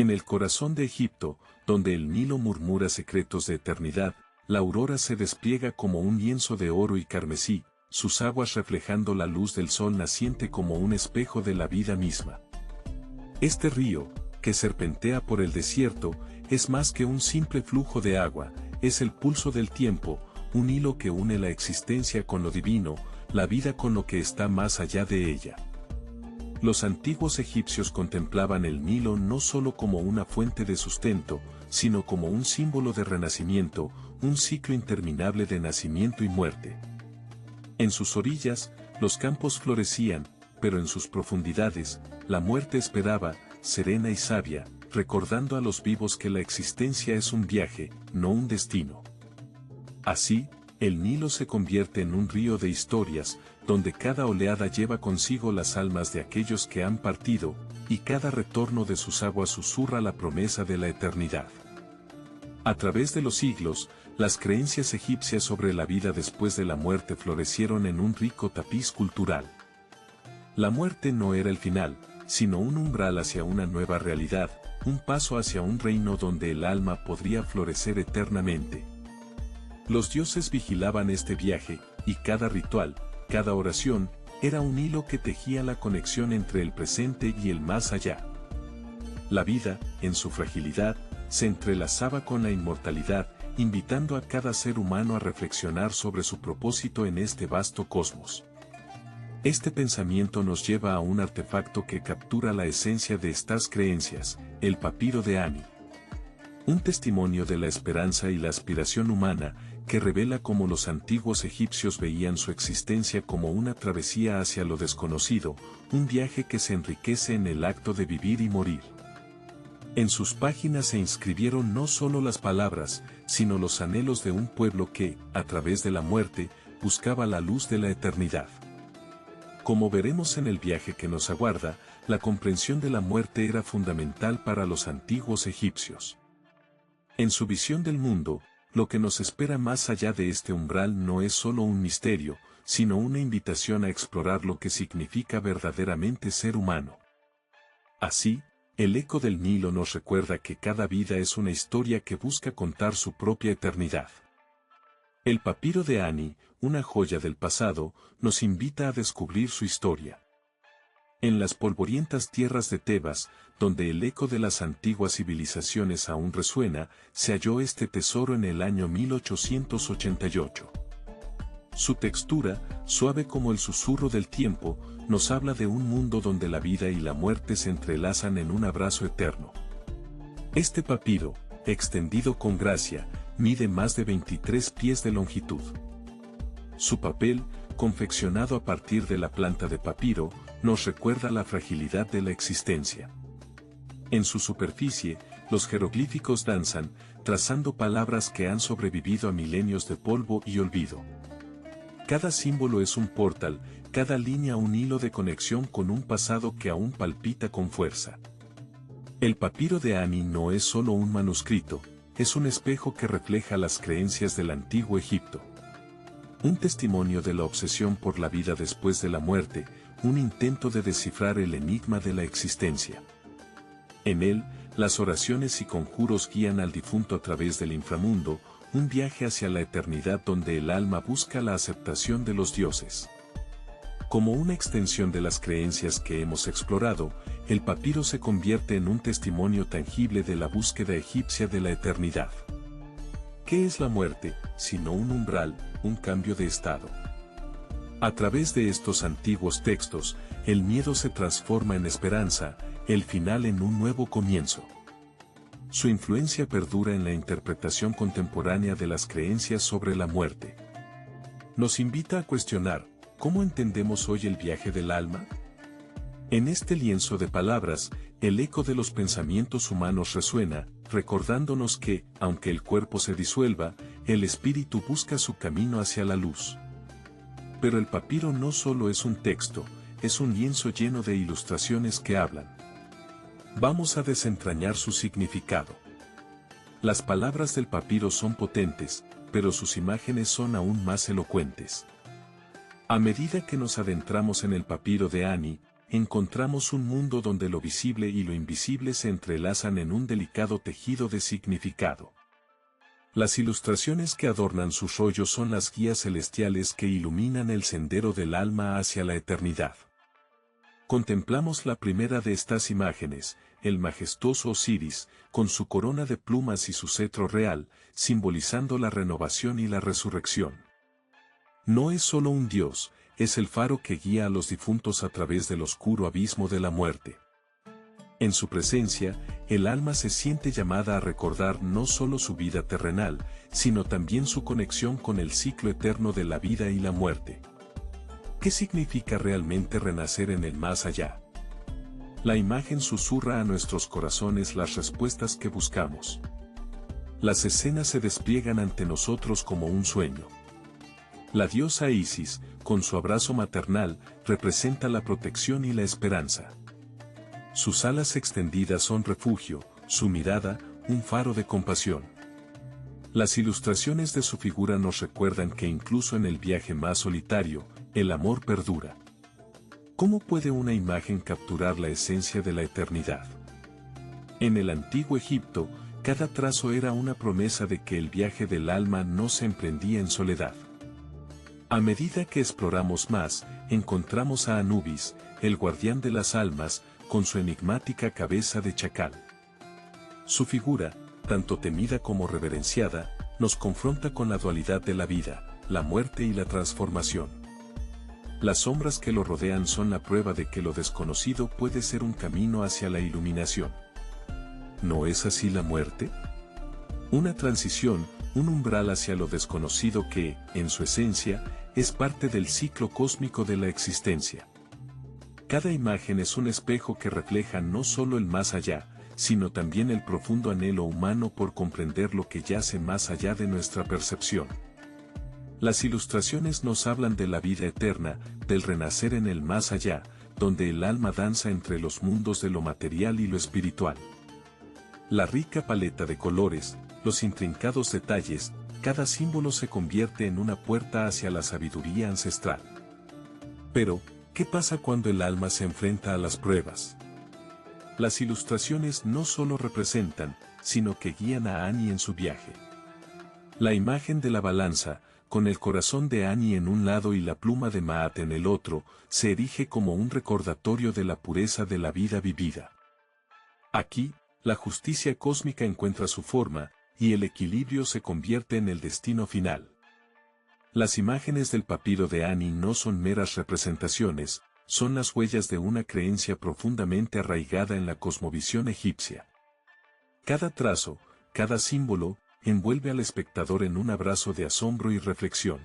En el corazón de Egipto, donde el Nilo murmura secretos de eternidad, la aurora se despliega como un lienzo de oro y carmesí, sus aguas reflejando la luz del sol naciente como un espejo de la vida misma. Este río, que serpentea por el desierto, es más que un simple flujo de agua, es el pulso del tiempo, un hilo que une la existencia con lo divino, la vida con lo que está más allá de ella. Los antiguos egipcios contemplaban el Nilo no solo como una fuente de sustento, sino como un símbolo de renacimiento, un ciclo interminable de nacimiento y muerte. En sus orillas, los campos florecían, pero en sus profundidades, la muerte esperaba, serena y sabia, recordando a los vivos que la existencia es un viaje, no un destino. Así, el Nilo se convierte en un río de historias, donde cada oleada lleva consigo las almas de aquellos que han partido, y cada retorno de sus aguas susurra la promesa de la eternidad. A través de los siglos, las creencias egipcias sobre la vida después de la muerte florecieron en un rico tapiz cultural. La muerte no era el final, sino un umbral hacia una nueva realidad, un paso hacia un reino donde el alma podría florecer eternamente. Los dioses vigilaban este viaje, y cada ritual, cada oración, era un hilo que tejía la conexión entre el presente y el más allá. La vida, en su fragilidad, se entrelazaba con la inmortalidad, invitando a cada ser humano a reflexionar sobre su propósito en este vasto cosmos. Este pensamiento nos lleva a un artefacto que captura la esencia de estas creencias, el papiro de Ani. Un testimonio de la esperanza y la aspiración humana, que revela cómo los antiguos egipcios veían su existencia como una travesía hacia lo desconocido, un viaje que se enriquece en el acto de vivir y morir. En sus páginas se inscribieron no solo las palabras, sino los anhelos de un pueblo que, a través de la muerte, buscaba la luz de la eternidad. Como veremos en el viaje que nos aguarda, la comprensión de la muerte era fundamental para los antiguos egipcios. En su visión del mundo, lo que nos espera más allá de este umbral no es solo un misterio, sino una invitación a explorar lo que significa verdaderamente ser humano. Así, el eco del Nilo nos recuerda que cada vida es una historia que busca contar su propia eternidad. El papiro de Ani, una joya del pasado, nos invita a descubrir su historia. En las polvorientas tierras de Tebas, donde el eco de las antiguas civilizaciones aún resuena, se halló este tesoro en el año 1888. Su textura, suave como el susurro del tiempo, nos habla de un mundo donde la vida y la muerte se entrelazan en un abrazo eterno. Este papiro, extendido con gracia, mide más de 23 pies de longitud. Su papel, confeccionado a partir de la planta de papiro, nos recuerda la fragilidad de la existencia. En su superficie, los jeroglíficos danzan, trazando palabras que han sobrevivido a milenios de polvo y olvido. Cada símbolo es un portal, cada línea un hilo de conexión con un pasado que aún palpita con fuerza. El papiro de Ani no es solo un manuscrito, es un espejo que refleja las creencias del antiguo Egipto. Un testimonio de la obsesión por la vida después de la muerte, un intento de descifrar el enigma de la existencia. En él, las oraciones y conjuros guían al difunto a través del inframundo, un viaje hacia la eternidad donde el alma busca la aceptación de los dioses. Como una extensión de las creencias que hemos explorado, el papiro se convierte en un testimonio tangible de la búsqueda egipcia de la eternidad. ¿Qué es la muerte, sino un umbral, un cambio de estado? A través de estos antiguos textos, el miedo se transforma en esperanza, el final en un nuevo comienzo. Su influencia perdura en la interpretación contemporánea de las creencias sobre la muerte. Nos invita a cuestionar, ¿cómo entendemos hoy el viaje del alma? En este lienzo de palabras, el eco de los pensamientos humanos resuena, recordándonos que, aunque el cuerpo se disuelva, el espíritu busca su camino hacia la luz. Pero el papiro no solo es un texto, es un lienzo lleno de ilustraciones que hablan. Vamos a desentrañar su significado. Las palabras del papiro son potentes, pero sus imágenes son aún más elocuentes. A medida que nos adentramos en el papiro de Ani, encontramos un mundo donde lo visible y lo invisible se entrelazan en un delicado tejido de significado. Las ilustraciones que adornan sus rollos son las guías celestiales que iluminan el sendero del alma hacia la eternidad. Contemplamos la primera de estas imágenes, el majestuoso Osiris, con su corona de plumas y su cetro real, simbolizando la renovación y la resurrección. No es solo un dios, es el faro que guía a los difuntos a través del oscuro abismo de la muerte. En su presencia, el alma se siente llamada a recordar no solo su vida terrenal, sino también su conexión con el ciclo eterno de la vida y la muerte. ¿Qué significa realmente renacer en el más allá? La imagen susurra a nuestros corazones las respuestas que buscamos. Las escenas se despliegan ante nosotros como un sueño. La diosa Isis, con su abrazo maternal, representa la protección y la esperanza. Sus alas extendidas son refugio, su mirada, un faro de compasión. Las ilustraciones de su figura nos recuerdan que incluso en el viaje más solitario, el amor perdura. ¿Cómo puede una imagen capturar la esencia de la eternidad? En el antiguo Egipto, cada trazo era una promesa de que el viaje del alma no se emprendía en soledad. A medida que exploramos más, encontramos a Anubis, el guardián de las almas, con su enigmática cabeza de chacal. Su figura, tanto temida como reverenciada, nos confronta con la dualidad de la vida, la muerte y la transformación. Las sombras que lo rodean son la prueba de que lo desconocido puede ser un camino hacia la iluminación. ¿No es así la muerte? Una transición, un umbral hacia lo desconocido que, en su esencia, es parte del ciclo cósmico de la existencia. Cada imagen es un espejo que refleja no solo el más allá, sino también el profundo anhelo humano por comprender lo que yace más allá de nuestra percepción. Las ilustraciones nos hablan de la vida eterna, del renacer en el más allá, donde el alma danza entre los mundos de lo material y lo espiritual. La rica paleta de colores, los intrincados detalles, cada símbolo se convierte en una puerta hacia la sabiduría ancestral. Pero, ¿qué pasa cuando el alma se enfrenta a las pruebas? Las ilustraciones no solo representan, sino que guían a Ani en su viaje. La imagen de la balanza, con el corazón de Ani en un lado y la pluma de Maat en el otro, se erige como un recordatorio de la pureza de la vida vivida. Aquí, la justicia cósmica encuentra su forma, y el equilibrio se convierte en el destino final. Las imágenes del papiro de Ani no son meras representaciones, son las huellas de una creencia profundamente arraigada en la cosmovisión egipcia. Cada trazo, cada símbolo, envuelve al espectador en un abrazo de asombro y reflexión.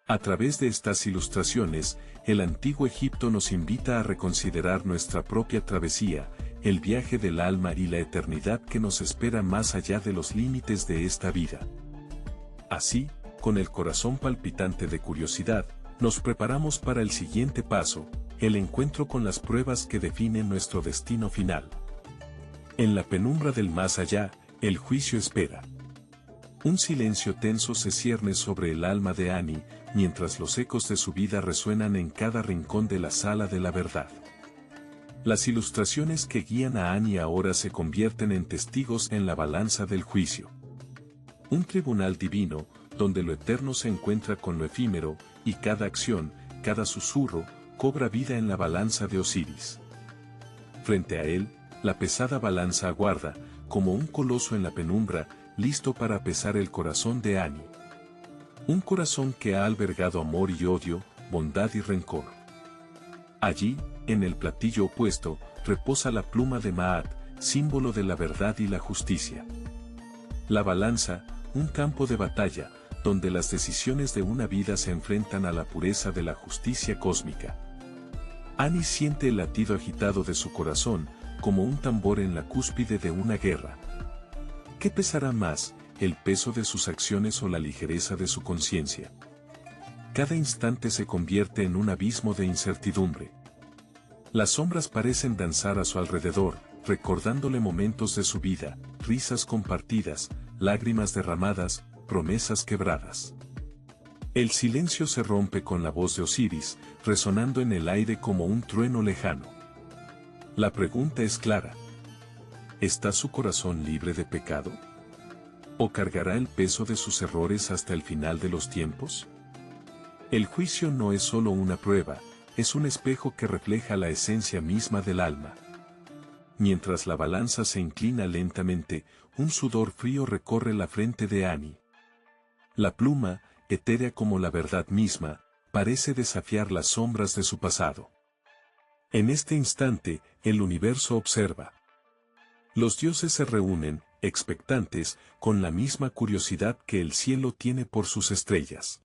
A través de estas ilustraciones, el antiguo Egipto nos invita a reconsiderar nuestra propia travesía, el viaje del alma y la eternidad que nos espera más allá de los límites de esta vida. Así, con el corazón palpitante de curiosidad, nos preparamos para el siguiente paso, el encuentro con las pruebas que definen nuestro destino final. En la penumbra del más allá, el juicio espera. Un silencio tenso se cierne sobre el alma de Ani, mientras los ecos de su vida resuenan en cada rincón de la sala de la verdad. Las ilustraciones que guían a Ani ahora se convierten en testigos en la balanza del juicio. Un tribunal divino, donde lo eterno se encuentra con lo efímero, y cada acción, cada susurro, cobra vida en la balanza de Osiris. Frente a él, la pesada balanza aguarda, como un coloso en la penumbra, listo para pesar el corazón de Ani. Un corazón que ha albergado amor y odio, bondad y rencor. Allí, en el platillo opuesto, reposa la pluma de Maat, símbolo de la verdad y la justicia. La balanza, un campo de batalla, donde las decisiones de una vida se enfrentan a la pureza de la justicia cósmica. Ani siente el latido agitado de su corazón, como un tambor en la cúspide de una guerra. ¿Qué pesará más, el peso de sus acciones o la ligereza de su conciencia? Cada instante se convierte en un abismo de incertidumbre. Las sombras parecen danzar a su alrededor, recordándole momentos de su vida, risas compartidas, lágrimas derramadas, promesas quebradas. El silencio se rompe con la voz de Osiris, resonando en el aire como un trueno lejano. La pregunta es clara. ¿Está su corazón libre de pecado? ¿O cargará el peso de sus errores hasta el final de los tiempos? El juicio no es solo una prueba, es un espejo que refleja la esencia misma del alma. Mientras la balanza se inclina lentamente, un sudor frío recorre la frente de Annie. La pluma, etérea como la verdad misma, parece desafiar las sombras de su pasado. En este instante, el universo observa. Los dioses se reúnen, expectantes, con la misma curiosidad que el cielo tiene por sus estrellas.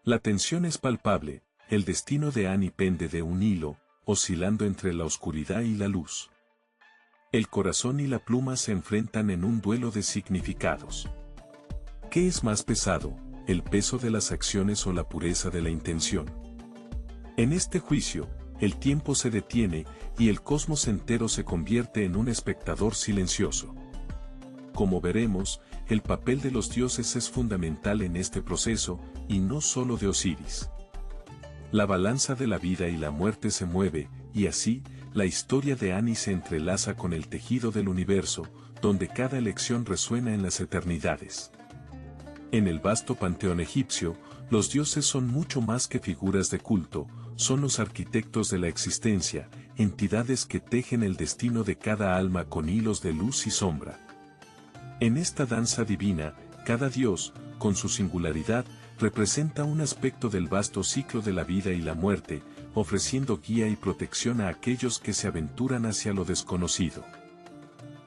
La tensión es palpable, el destino de Annie pende de un hilo, oscilando entre la oscuridad y la luz. El corazón y la pluma se enfrentan en un duelo de significados. ¿Qué es más pesado, el peso de las acciones o la pureza de la intención? En este juicio, el tiempo se detiene y el cosmos entero se convierte en un espectador silencioso. Como veremos, el papel de los dioses es fundamental en este proceso, y no solo de Osiris. La balanza de la vida y la muerte se mueve, y así, la historia de Annie se entrelaza con el tejido del universo, donde cada elección resuena en las eternidades. En el vasto panteón egipcio, los dioses son mucho más que figuras de culto, son los arquitectos de la existencia, entidades que tejen el destino de cada alma con hilos de luz y sombra. En esta danza divina, cada dios, con su singularidad, representa un aspecto del vasto ciclo de la vida y la muerte, ofreciendo guía y protección a aquellos que se aventuran hacia lo desconocido.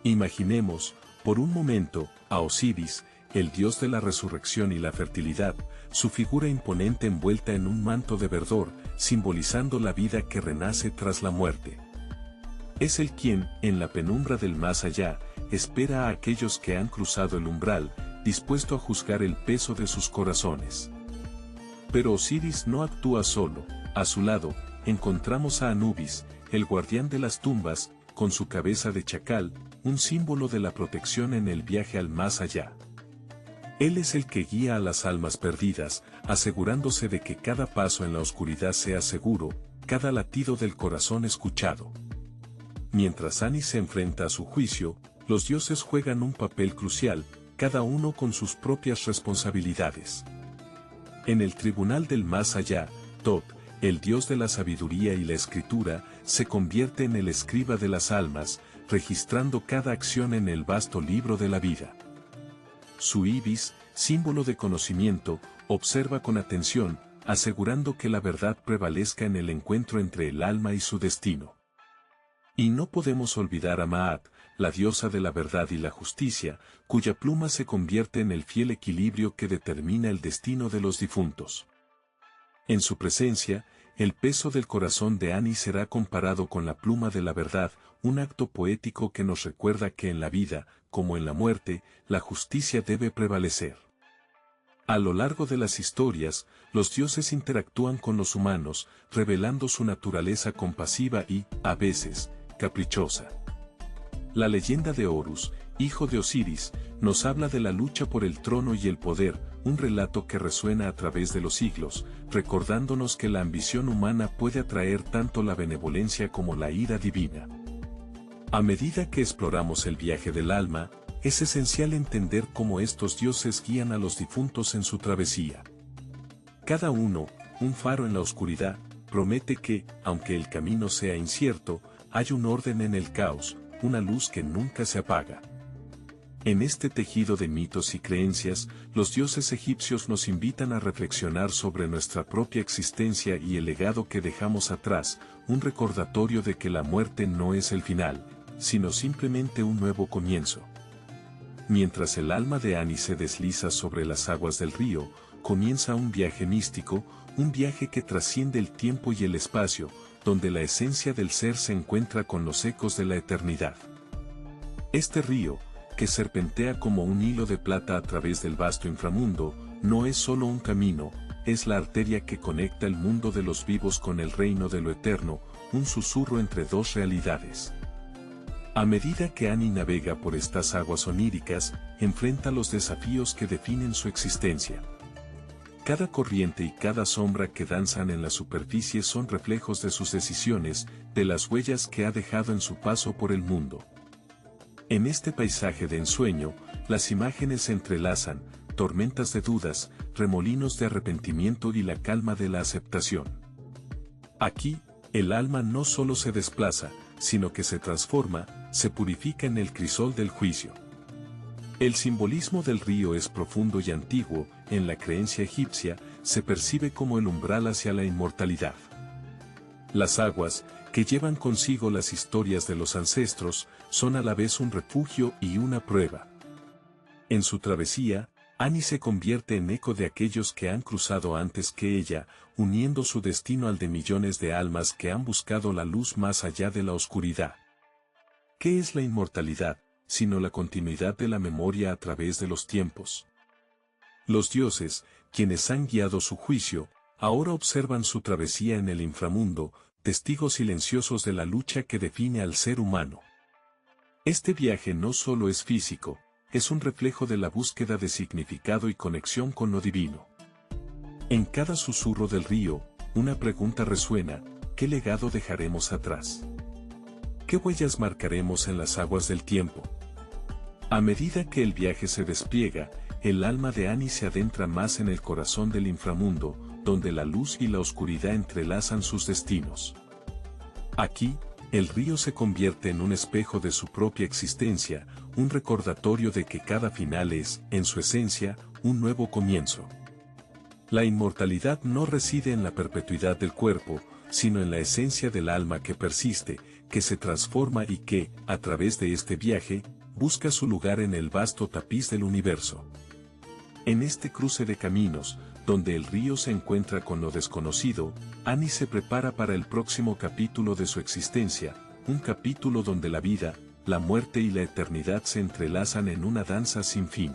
Imaginemos, por un momento, a Osiris, el dios de la resurrección y la fertilidad, su figura imponente envuelta en un manto de verdor, simbolizando la vida que renace tras la muerte. Es el quien, en la penumbra del más allá, espera a aquellos que han cruzado el umbral, dispuesto a juzgar el peso de sus corazones. Pero Osiris no actúa solo, a su lado, encontramos a Anubis, el guardián de las tumbas, con su cabeza de chacal, un símbolo de la protección en el viaje al más allá. Él es el que guía a las almas perdidas, asegurándose de que cada paso en la oscuridad sea seguro, cada latido del corazón escuchado. Mientras Annie se enfrenta a su juicio, los dioses juegan un papel crucial, cada uno con sus propias responsabilidades. En el tribunal del más allá, Thoth, el dios de la sabiduría y la escritura, se convierte en el escriba de las almas, registrando cada acción en el vasto libro de la vida. Su ibis, símbolo de conocimiento, observa con atención, asegurando que la verdad prevalezca en el encuentro entre el alma y su destino. Y no podemos olvidar a Maat, la diosa de la verdad y la justicia, cuya pluma se convierte en el fiel equilibrio que determina el destino de los difuntos. En su presencia, el peso del corazón de Annie será comparado con la pluma de la verdad, un acto poético que nos recuerda que en la vida, como en la muerte, la justicia debe prevalecer. A lo largo de las historias, los dioses interactúan con los humanos, revelando su naturaleza compasiva y, a veces, caprichosa. La leyenda de Horus, hijo de Osiris, nos habla de la lucha por el trono y el poder, un relato que resuena a través de los siglos, recordándonos que la ambición humana puede atraer tanto la benevolencia como la ira divina. A medida que exploramos el viaje del alma, es esencial entender cómo estos dioses guían a los difuntos en su travesía. Cada uno, un faro en la oscuridad, promete que, aunque el camino sea incierto, hay un orden en el caos, una luz que nunca se apaga. En este tejido de mitos y creencias, los dioses egipcios nos invitan a reflexionar sobre nuestra propia existencia y el legado que dejamos atrás, un recordatorio de que la muerte no es el final, sino simplemente un nuevo comienzo. Mientras el alma de Annie se desliza sobre las aguas del río, comienza un viaje místico, un viaje que trasciende el tiempo y el espacio, donde la esencia del ser se encuentra con los ecos de la eternidad. Este río, que serpentea como un hilo de plata a través del vasto inframundo, no es solo un camino, es la arteria que conecta el mundo de los vivos con el reino de lo eterno, un susurro entre dos realidades. A medida que Annie navega por estas aguas oníricas, enfrenta los desafíos que definen su existencia. Cada corriente y cada sombra que danzan en la superficie son reflejos de sus decisiones, de las huellas que ha dejado en su paso por el mundo. En este paisaje de ensueño, las imágenes se entrelazan, tormentas de dudas, remolinos de arrepentimiento y la calma de la aceptación. Aquí, el alma no solo se desplaza, sino que se transforma, se purifica en el crisol del juicio. El simbolismo del río es profundo y antiguo, en la creencia egipcia, se percibe como el umbral hacia la inmortalidad. Las aguas, que llevan consigo las historias de los ancestros, son a la vez un refugio y una prueba. En su travesía, Annie se convierte en eco de aquellos que han cruzado antes que ella, uniendo su destino al de millones de almas que han buscado la luz más allá de la oscuridad. ¿Qué es la inmortalidad, sino la continuidad de la memoria a través de los tiempos? Los dioses, quienes han guiado su juicio, ahora observan su travesía en el inframundo, testigos silenciosos de la lucha que define al ser humano. Este viaje no solo es físico, es un reflejo de la búsqueda de significado y conexión con lo divino. En cada susurro del río, una pregunta resuena: ¿qué legado dejaremos atrás? ¿Qué huellas marcaremos en las aguas del tiempo? A medida que el viaje se despliega, el alma de Annie se adentra más en el corazón del inframundo, donde la luz y la oscuridad entrelazan sus destinos. Aquí, el río se convierte en un espejo de su propia existencia, un recordatorio de que cada final es, en su esencia, un nuevo comienzo. La inmortalidad no reside en la perpetuidad del cuerpo, sino en la esencia del alma que persiste, que se transforma y que, a través de este viaje, busca su lugar en el vasto tapiz del universo. En este cruce de caminos, donde el río se encuentra con lo desconocido, Annie se prepara para el próximo capítulo de su existencia, un capítulo donde la vida, la muerte y la eternidad se entrelazan en una danza sin fin.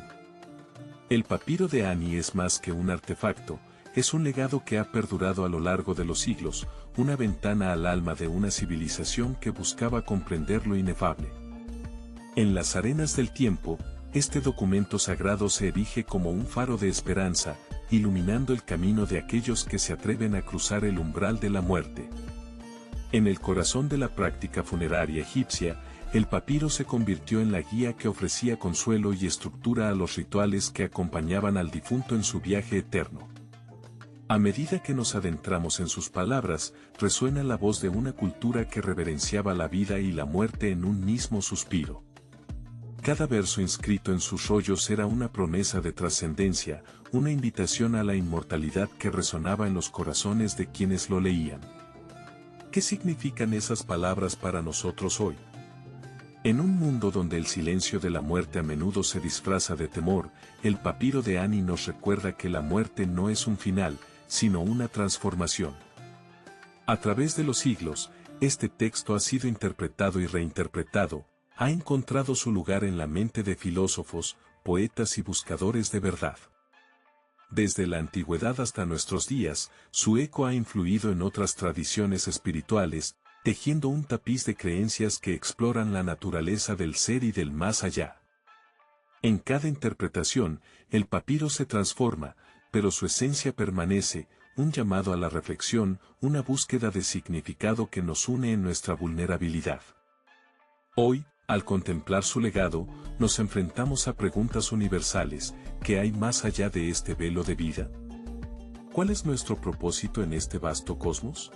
El papiro de Annie es más que un artefacto, es un legado que ha perdurado a lo largo de los siglos, una ventana al alma de una civilización que buscaba comprender lo inefable. En las arenas del tiempo, este documento sagrado se erige como un faro de esperanza, iluminando el camino de aquellos que se atreven a cruzar el umbral de la muerte. En el corazón de la práctica funeraria egipcia, el papiro se convirtió en la guía que ofrecía consuelo y estructura a los rituales que acompañaban al difunto en su viaje eterno. A medida que nos adentramos en sus palabras, resuena la voz de una cultura que reverenciaba la vida y la muerte en un mismo suspiro. Cada verso inscrito en sus rollos era una promesa de trascendencia, una invitación a la inmortalidad que resonaba en los corazones de quienes lo leían. ¿Qué significan esas palabras para nosotros hoy? En un mundo donde el silencio de la muerte a menudo se disfraza de temor, el papiro de Annie nos recuerda que la muerte no es un final, sino una transformación. A través de los siglos, este texto ha sido interpretado y reinterpretado, ha encontrado su lugar en la mente de filósofos, poetas y buscadores de verdad. Desde la antigüedad hasta nuestros días, su eco ha influido en otras tradiciones espirituales, tejiendo un tapiz de creencias que exploran la naturaleza del ser y del más allá. En cada interpretación, el papiro se transforma, pero su esencia permanece, un llamado a la reflexión, una búsqueda de significado que nos une en nuestra vulnerabilidad. Hoy, al contemplar su legado, nos enfrentamos a preguntas universales: ¿qué hay más allá de este velo de vida? ¿Cuál es nuestro propósito en este vasto cosmos?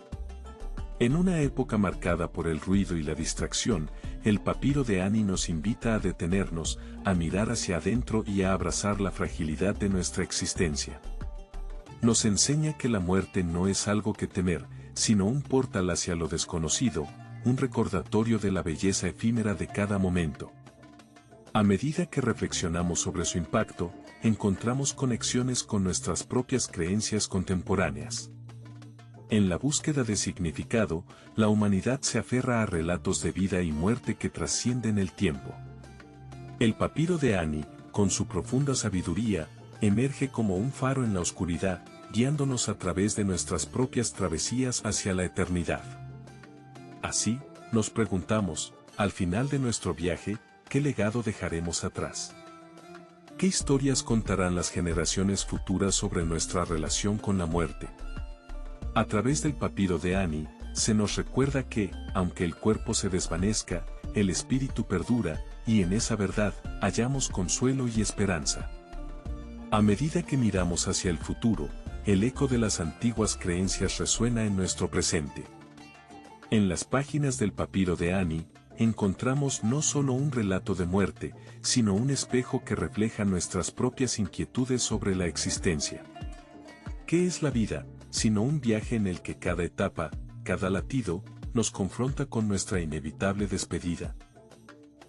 En una época marcada por el ruido y la distracción, el papiro de Annie nos invita a detenernos, a mirar hacia adentro y a abrazar la fragilidad de nuestra existencia. Nos enseña que la muerte no es algo que temer, sino un portal hacia lo desconocido, un recordatorio de la belleza efímera de cada momento. A medida que reflexionamos sobre su impacto, encontramos conexiones con nuestras propias creencias contemporáneas. En la búsqueda de significado, la humanidad se aferra a relatos de vida y muerte que trascienden el tiempo. El papiro de Annie, con su profunda sabiduría, emerge como un faro en la oscuridad, guiándonos a través de nuestras propias travesías hacia la eternidad. Así, nos preguntamos, al final de nuestro viaje, ¿qué legado dejaremos atrás? ¿Qué historias contarán las generaciones futuras sobre nuestra relación con la muerte? A través del papiro de Ani, se nos recuerda que, aunque el cuerpo se desvanezca, el espíritu perdura, y en esa verdad, hallamos consuelo y esperanza. A medida que miramos hacia el futuro, el eco de las antiguas creencias resuena en nuestro presente. En las páginas del papiro de Ani, encontramos no solo un relato de muerte, sino un espejo que refleja nuestras propias inquietudes sobre la existencia. ¿Qué es la vida, sino un viaje en el que cada etapa, cada latido, nos confronta con nuestra inevitable despedida?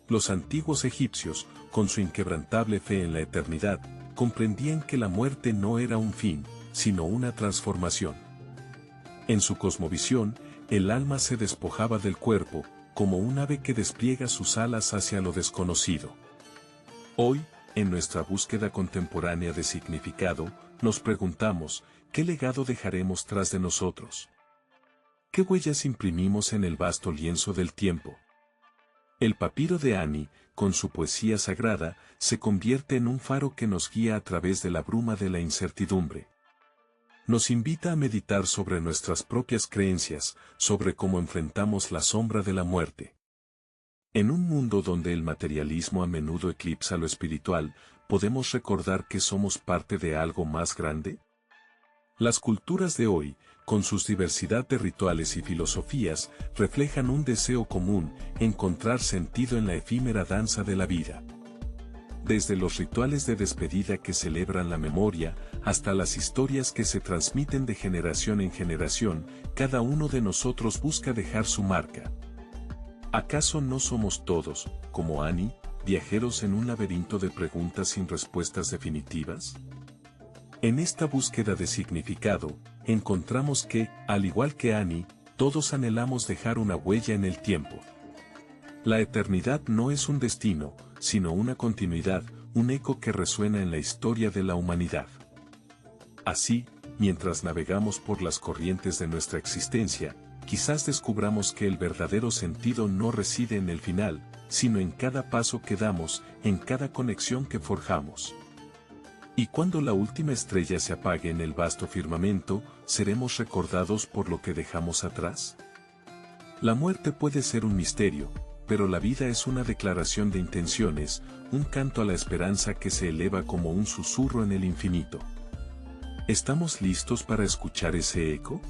Los antiguos egipcios, con su inquebrantable fe en la eternidad, comprendían que la muerte no era un fin, sino una transformación. En su cosmovisión, el alma se despojaba del cuerpo, como un ave que despliega sus alas hacia lo desconocido. Hoy, en nuestra búsqueda contemporánea de significado, nos preguntamos, ¿qué legado dejaremos tras de nosotros? ¿Qué huellas imprimimos en el vasto lienzo del tiempo? El papiro de Ani, con su poesía sagrada, se convierte en un faro que nos guía a través de la bruma de la incertidumbre. Nos invita a meditar sobre nuestras propias creencias, sobre cómo enfrentamos la sombra de la muerte. En un mundo donde el materialismo a menudo eclipsa lo espiritual, ¿podemos recordar que somos parte de algo más grande? Las culturas de hoy, con su diversidad de rituales y filosofías, reflejan un deseo común, encontrar sentido en la efímera danza de la vida. Desde los rituales de despedida que celebran la memoria, hasta las historias que se transmiten de generación en generación, cada uno de nosotros busca dejar su marca. ¿Acaso no somos todos, como Ani, viajeros en un laberinto de preguntas sin respuestas definitivas? En esta búsqueda de significado, encontramos que, al igual que Ani, todos anhelamos dejar una huella en el tiempo. La eternidad no es un destino, sino una continuidad, un eco que resuena en la historia de la humanidad. Así, mientras navegamos por las corrientes de nuestra existencia, quizás descubramos que el verdadero sentido no reside en el final, sino en cada paso que damos, en cada conexión que forjamos. Y cuando la última estrella se apague en el vasto firmamento, ¿seremos recordados por lo que dejamos atrás? La muerte puede ser un misterio, pero la vida es una declaración de intenciones, un canto a la esperanza que se eleva como un susurro en el infinito. ¿Estamos listos para escuchar ese eco?